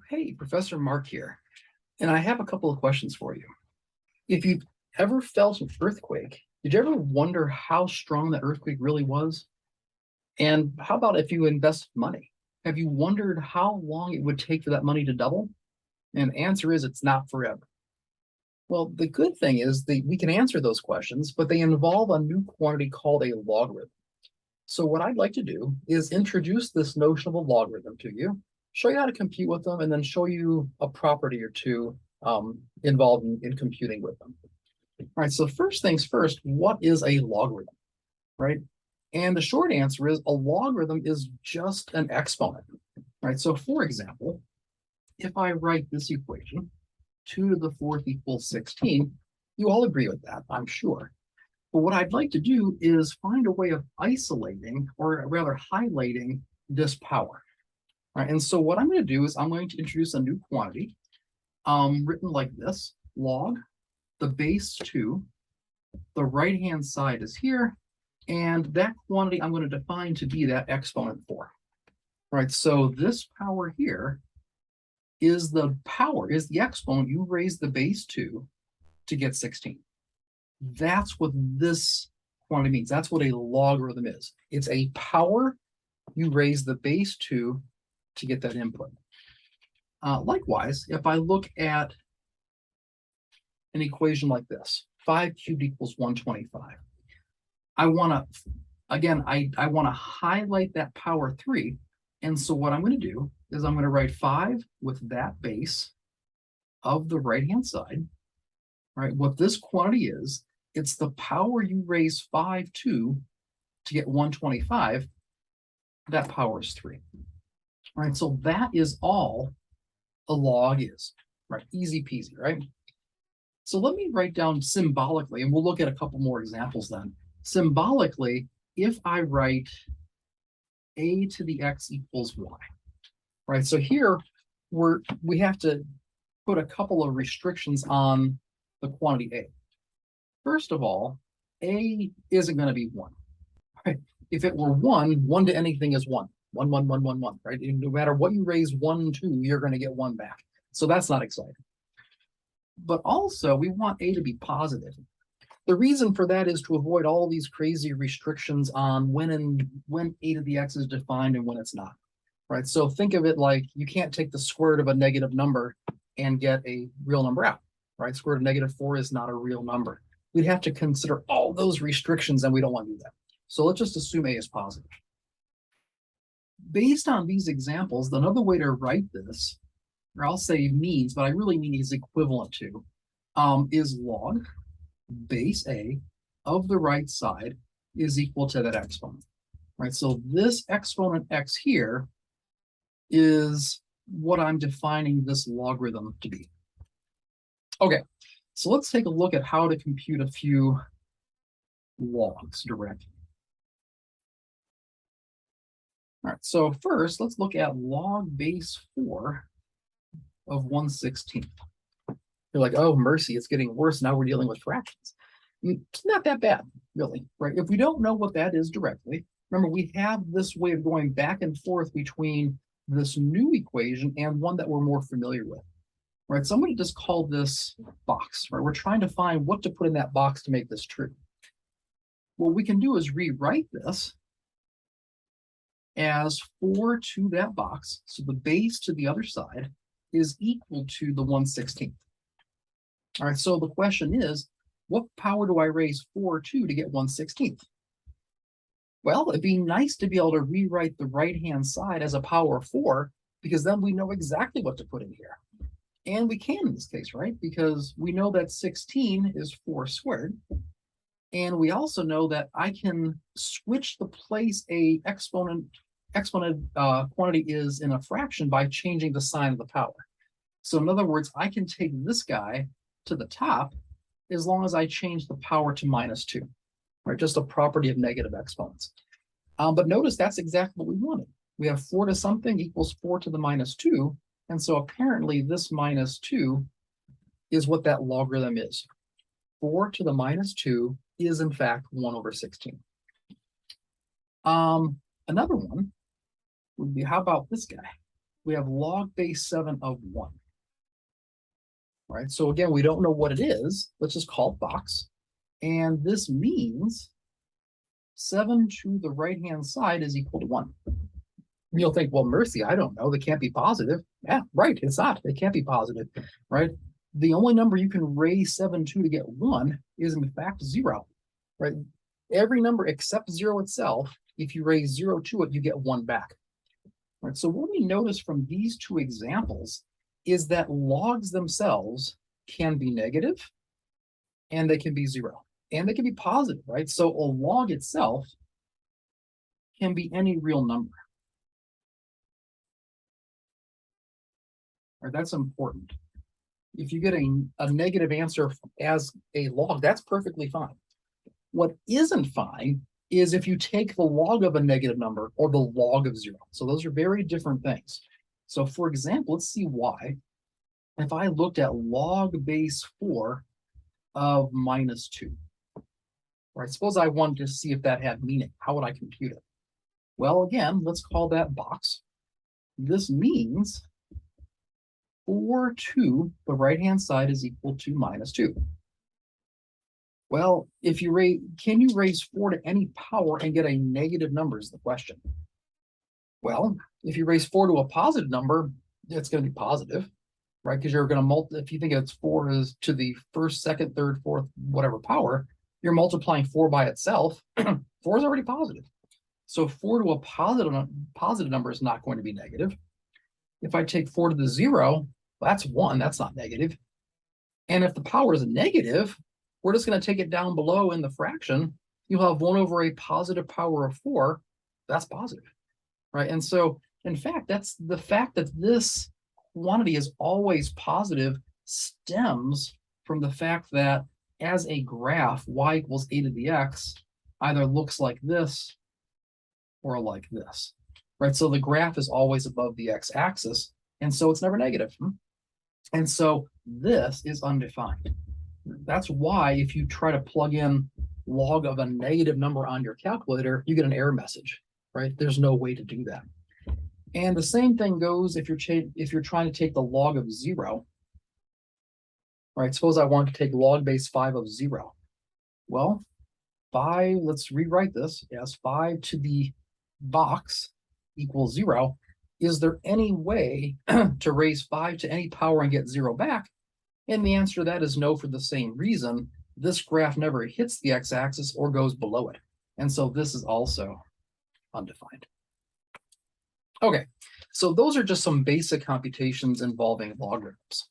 Hey, Professor Mark here, and I have a couple of questions for you. If you've ever felt an earthquake, did you ever wonder how strong the earthquake really was? And how about if you invested money? Have you wondered how long it would take for that money to double? And the answer is it's not forever. Well, the good thing is that we can answer those questions, but they involve a new quantity called a logarithm. So what I'd like to do is introduce this notion of a logarithm to you, show you how to compute with them, and then show you a property or two involved in computing with them. All right, so first things first, what is a logarithm, right? And the short answer is a logarithm is just an exponent, right? So for example, if I write this equation, 2 to the 4th equals 16, you all agree with that, I'm sure. But what I'd like to do is find a way of isolating, or rather highlighting, this power. All right, and so what I'm going to do is I'm going to introduce a new quantity written like this: log the base 2, the right-hand side is here, and that quantity I'm going to define to be that exponent 4. All right, so this power here is the exponent you raise the base to get 16. That's what this quantity means. That's what a logarithm is. It's a power you raise the base to get that input. Likewise, if I look at an equation like this, 5 cubed equals 125. I want to, again, I want to highlight that power 3. And so what I'm going to do is I'm going to write 5 with that base of the right-hand side. Right? What this quantity is, it's the power you raise 5 to get 125. That power is 3. All right, so that is all a log is, right? Easy peasy, right? So let me write down symbolically, and we'll look at a couple more examples then. Symbolically, if I write a to the x equals y, right? So here we have to put a couple of restrictions on the quantity a. First of all, a isn't going to be 1. Right? If it were 1 to anything is 1. 1, 1, 1, 1, 1, right? And no matter what you raise 1 to, you're going to get 1 back. So that's not exciting. But also, we want a to be positive. The reason for that is to avoid all these crazy restrictions on when a to the x is defined and when it's not, right? So think of it like you can't take the square root of a negative number and get a real number out, right? Square root of negative 4 is not a real number. We'd have to consider all those restrictions, and we don't want to do that. So let's just assume a is positive. Based on these examples, another way to write this, or I'll say means, but I really mean is equivalent to, is log base a of the right side is equal to that exponent, right? So this exponent x here is what I'm defining this logarithm to be. Okay, so let's take a look at how to compute a few logs directly. All right, so first let's look at log base 4 of 1/16. You're like, oh, mercy, it's getting worse. Now we're dealing with fractions. It's not that bad, really, right? If we don't know what that is directly, remember, we have this way of going back and forth between this new equation and one that we're more familiar with, right? So I'm going to just call this box, right? We're trying to find what to put in that box to make this true. What we can do is rewrite this as 4 to that box. So the base to the other side is equal to the 1/16. All right, so the question is, what power do I raise 4 to get 1/16? Well, it'd be nice to be able to rewrite the right-hand side as a power of 4, because then we know exactly what to put in here. And we can in this case, right? Because we know that 16 is 4 squared. And we also know that I can switch the place a exponent quantity is in a fraction by changing the sign of the power. So in other words, I can take this guy to the top as long as I change the power to -2, right? Just a property of negative exponents. But notice that's exactly what we wanted. We have 4 to something equals 4 to the -2. And so apparently this -2 is what that logarithm is. 4 to the -2 is in fact 1/16. Another one would be, how about this guy? we have log base 7 of 1. Right? So again, we don't know what it is. Let's just call it box. And this means 7 to the right-hand side is equal to 1. You'll think, well, mercy, I don't know. They can't be positive. Yeah, right. It's not. They can't be positive, right? The only number you can raise 7 to get 1 is in fact 0, right? Every number except 0 itself, if you raise 0 to it, you get 1 back. Right? So what we notice from these two examples is that logs themselves can be negative and they can be 0 and they can be positive, right? So a log itself can be any real number. Right? That's important. If you get a negative answer as a log, that's perfectly fine. What isn't fine is if you take the log of a negative number or the log of 0. So those are very different things. So for example, let's see why. If I looked at log base 4 of minus 2, right? Suppose I wanted to see if that had meaning. How would I compute it? Well, again, let's call that box. This means 4 to the right-hand side is equal to minus 2. Well, if you can you raise 4 to any power and get a negative number is the question. Well, if you raise 4 to a positive number, it's going to be positive, right? Because you're going to if you think it's 4 is to the first, second, third, fourth, whatever power, you're multiplying 4 by itself. 4 is already positive. So 4 to a positive number is not going to be negative. If I take 4 to the 0, that's 1. That's not negative. And if the power is negative, we're just going to take it down below in the fraction. You'll have 1 over a positive power of 4. That's positive, right? And so, in fact, that's the fact that this quantity is always positive stems from the fact that as a graph, y equals a to the x either looks like this or like this, right? So the graph is always above the x-axis, and so it's never negative. And so this is undefined. That's why if you try to plug in log of a negative number on your calculator, you get an error message, right? There's no way to do that. And the same thing goes if you're trying to take the log of 0, right? Suppose I want to take log base 5 of 0. Well, let's rewrite this as 5 to the box equals 0. Is there any way to raise 5 to any power and get 0 back? And the answer to that is no, for the same reason. This graph never hits the x-axis or goes below it. And so this is also undefined. Okay, so those are just some basic computations involving logarithms.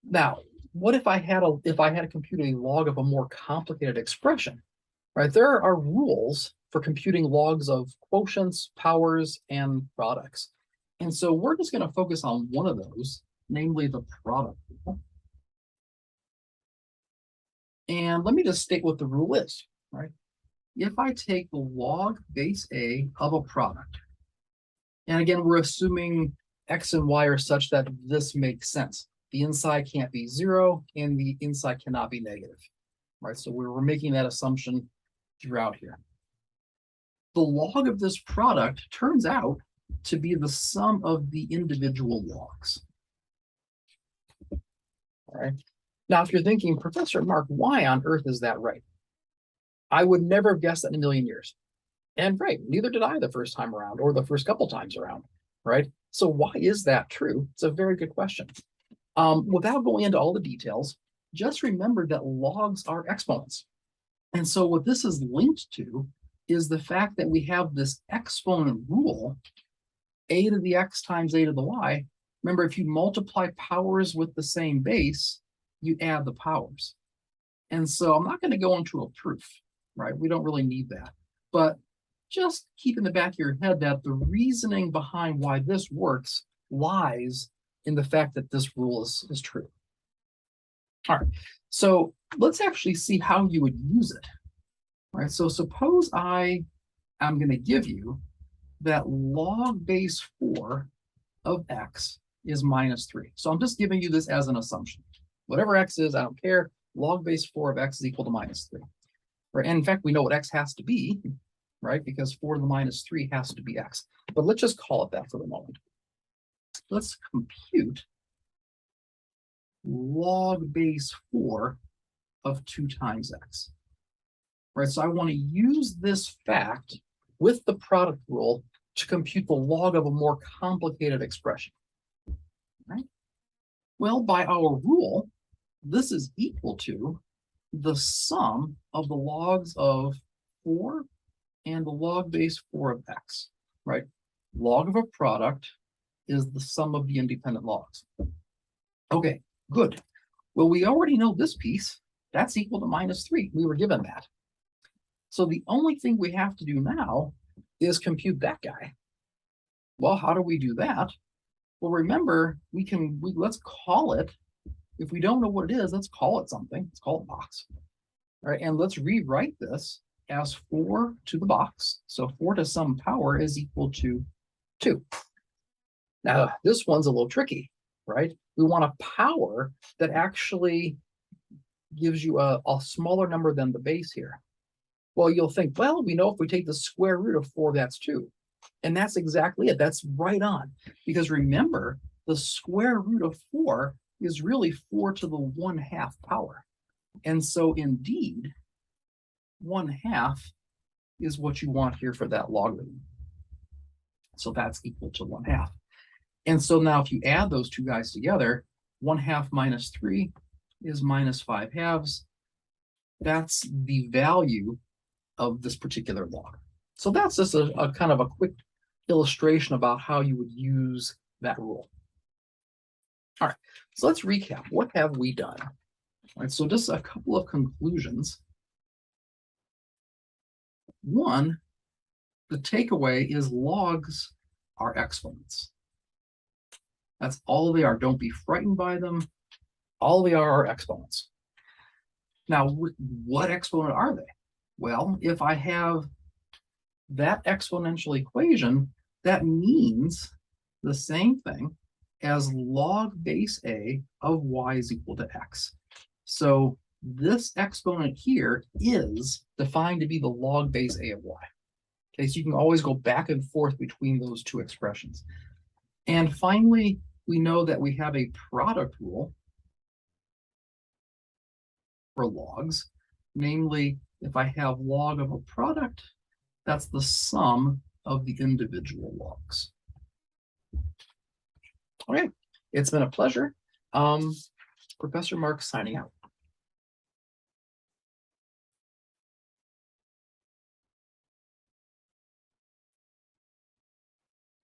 Now, what if I had to compute a log of a more complicated expression? Right, there are rules for computing logs of quotients, powers, and products. And so we're just going to focus on one of those, namely the product rule. And let me just state what the rule is, right? If I take the log base A of a product, and again, we're assuming X and Y are such that this makes sense. The inside can't be 0 and the inside cannot be negative, right? So we're making that assumption throughout here. The log of this product turns out to be the sum of the individual logs. All right. Now, if you're thinking, Professor Mark, why on earth is that right? I would never have guessed that in a million years. And right, neither did I the first time around or the first couple times around, right? So why is that true? It's a very good question. Without going into all the details, just remember that logs are exponents. And so what this is linked to is the fact that we have this exponent rule, a to the x times a to the y. Remember, if you multiply powers with the same base, you add the powers. And so I'm not going to go into a proof, right? We don't really need that. But just keep in the back of your head that the reasoning behind why this works lies in the fact that this rule is true. All right, so let's actually see how you would use it. All right, so suppose I am going to give you that log base 4 of x is minus 3. So I'm just giving you this as an assumption. Whatever x is, I don't care. Log base 4 of x is equal to minus 3. Right? And in fact, we know what x has to be, right? Because 4 to the minus 3 has to be x. but let's just call it that for the moment. Let's compute log base 4 of 2 times x. Right, so I want to use this fact with the product rule to compute the log of a more complicated expression. Right? Well, by our rule, this is equal to the sum of the logs of 4 and the log base 4 of x, right? Log of a product is the sum of the independent logs. Okay, good. Well, we already know this piece. That's equal to -3. We were given that. So the only thing we have to do now is compute that guy. Well, how do we do that? Well, remember, let's call it, if we don't know what it is, let's call it something. Let's call it box. All right, and let's rewrite this as 4 to the box. So 4 to some power is equal to 2. Now, this one's a little tricky, right? We want a power that actually gives you a smaller number than the base here. Well, you'll think, well, we know if we take the square root of 4, that's 2. And that's exactly it. That's right on. Because remember, the square root of 4 is really 4 to the 1/2 power. And so indeed, 1/2 is what you want here for that logarithm. So that's equal to 1/2. And so now if you add those two guys together, 1/2 minus 3 is -5/2. That's the value of this particular log. So that's just a kind of a quick illustration about how you would use that rule. All right, so let's recap. What have we done? All right, so just a couple of conclusions. One, the takeaway is logs are exponents. That's all they are. Don't be frightened by them. All they are exponents. Now, what exponent are they? Well, if I have that exponential equation, that means the same thing as log base a of y is equal to x. So this exponent here is defined to be the log base a of y. Okay, so you can always go back and forth between those two expressions. And finally, we know that we have a product rule for logs. Namely, if I have log of a product, that's the sum of the individual logs. Okay, it's been a pleasure. Professor Mark signing out.